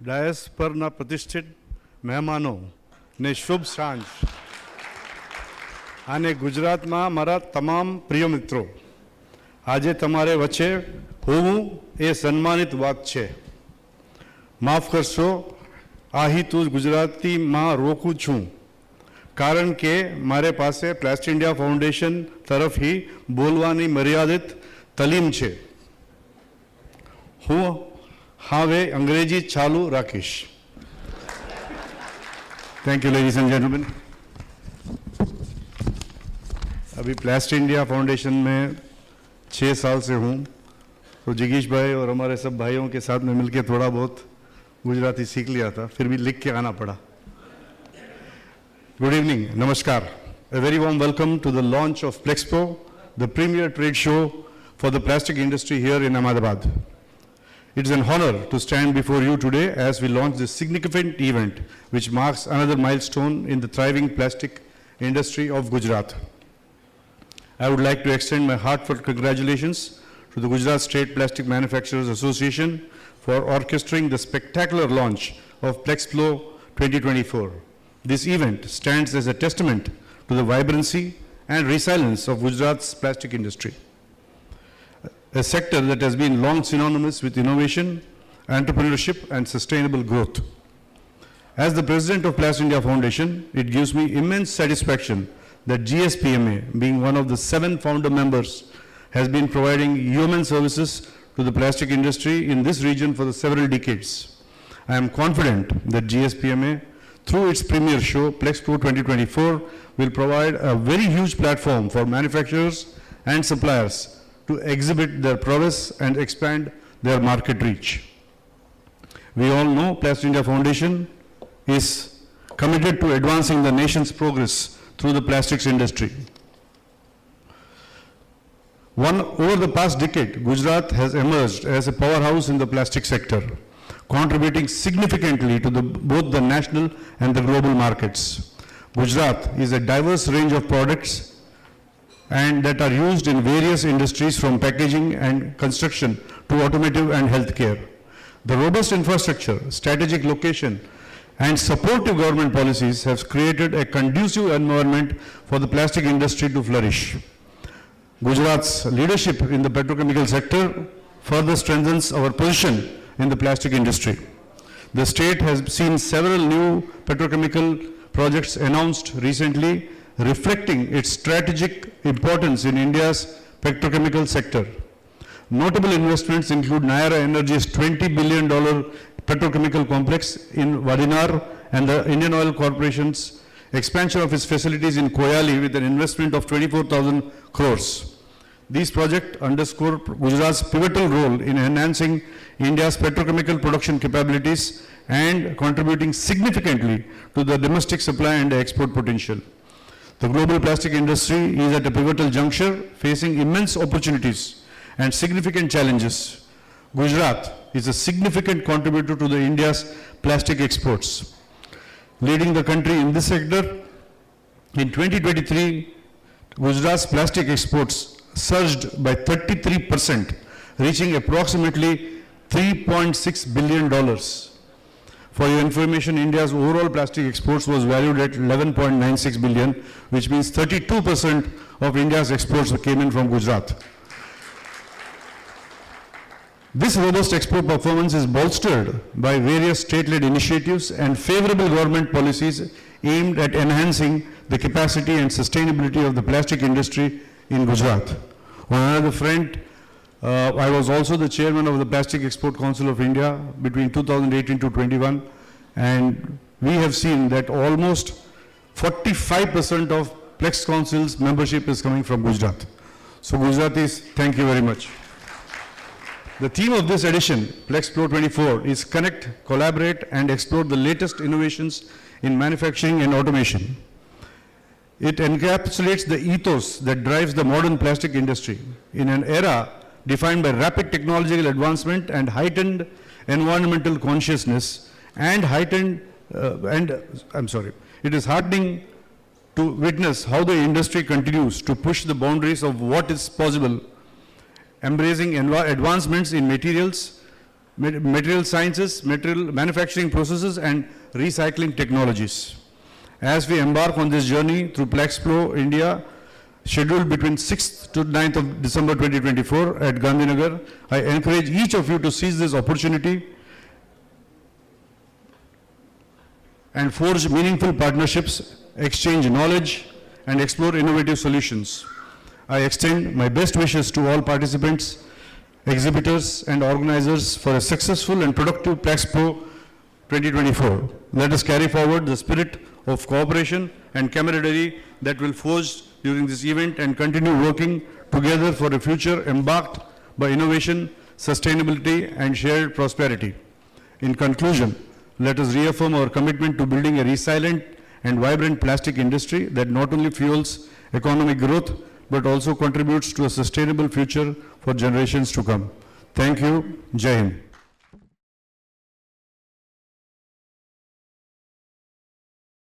Dice પરના પ્રતિષ્ઠિત મહેમાનો ને શુભ સાંજ અને ગુજરાતમાં મારા તમામ પ્રિય મિત્રો, આજે તમારે વચ્ચે હોવું એ સન્માનિત વાત છે. માફ કરશો, આહી તું ગુજરાતીમાં રોકું છું કારણ કે મારે પાસે પ્લાસ્ટ ઇન્ડિયા ફાઉન્ડેશન તરફથી બોલવાની મર્યાદિત તાલીમ છે. હું હવે અંગ્રેજી ચાલુ રાખીશ. Thank you ladies and gentleman. अभी प्लास्ट इंडिया फाउंडेशन में 6 साल से हूँ, तो जिगीश भाई और हमारे सब भाइयों के साथ में मिलकर थोड़ा बहुत गुजराती सीख लिया था, फिर भी लिख के आना पड़ा. गुड इवनिंग, नमस्कार. A very warm welcome to the launch of Plexpo, the premier trade show for the plastic industry here in Ahmedabad. It is an honor to stand before you today as we launch this significant event which marks another milestone in the thriving plastic industry of Gujarat. I would like to extend my heartfelt congratulations to the Gujarat State Plastic Manufacturers Association for orchestrating the spectacular launch of Plexpo 2024. This event stands as a testament to the vibrancy and resilience of Gujarat's plastic industry, a sector that has been long synonymous with innovation, entrepreneurship, and sustainable growth. As the president of Plast India Foundation, it gives me immense satisfaction that GSPMA, being one of the 7 founder members, has been providing human services to the plastic industry in this region for the several decades. I am confident that GSPMA, through its premier show, Plexpo 2024, will provide a very huge platform for manufacturers and suppliers to exhibit their prowess and expand their market reach. We all know Plast India Foundation is committed to advancing the nation's progress through the plastics industry. Over the past decade, Gujarat has emerged as a powerhouse in the plastic sector, contributing significantly to both the national and the global markets. Gujarat is a diverse range of products and that are used in various industries from packaging and construction to automotive and healthcare. The robust infrastructure, strategic location, and supportive government policies have created a conducive environment for the plastic industry to flourish. Gujarat's leadership in the petrochemical sector further strengthens our position in the plastic industry. The state has seen several new petrochemical projects announced recently, reflecting its strategic importance in India's petrochemical sector. Notable investments include Nayara Energy's $20 billion petrochemical complex in Vadinar and the Indian Oil Corporation's expansion of its facilities in Koyali with an investment of 24,000 crores. These projects underscore Gujarat's pivotal role in enhancing India's petrochemical production capabilities and contributing significantly to the domestic supply and export potential. The global plastic industry is at a pivotal juncture, facing immense opportunities and significant challenges. Gujarat is a significant contributor to India's plastic exports, leading the country in this sector. In 2023, Gujarat's plastic exports surged by 33%, reaching approximately $3.6 billion. For your information, India's overall plastic exports was valued at 11.96 billion, which means 32% of India's exports came in from Gujarat. This robust export performance is bolstered by various state-led initiatives and favorable government policies aimed at enhancing the capacity and sustainability of the plastic industry in Gujarat. On another front, I was also the chairman of the Plastic Export Council of India between 2018 to 21, and we have seen that almost 45% of Plex Council's membership is coming from Gujarat. So Gujaratis, thank you very much. The theme of this edition, Plexpo 24, is connect, collaborate, and explore the latest innovations in manufacturing and automation. It encapsulates the ethos that drives the modern plastic industry in an era defined by rapid technological advancement and heightened environmental consciousness it is heartening to witness how the industry continues to push the boundaries of what is possible, embracing advancements in materials, material sciences, material manufacturing processes, and recycling technologies. As we embark on this journey through Plexplo India, scheduled between 6th to 9th of December 2024 at Gandhinagar, I encourage each of you to seize this opportunity and forge meaningful partnerships, exchange knowledge, and explore innovative solutions. I extend my best wishes to all participants, exhibitors, and organizers for a successful and productive Plexplo 2024. Let us carry forward the spirit of cooperation and camaraderie that will forge during this event and continue working together for a future embarked by innovation, sustainability, and shared prosperity. In conclusion, let us reaffirm our commitment to building a resilient and vibrant plastic industry that not only fuels economic growth, but also contributes to a sustainable future for generations to come. Thank you. Jai Hind.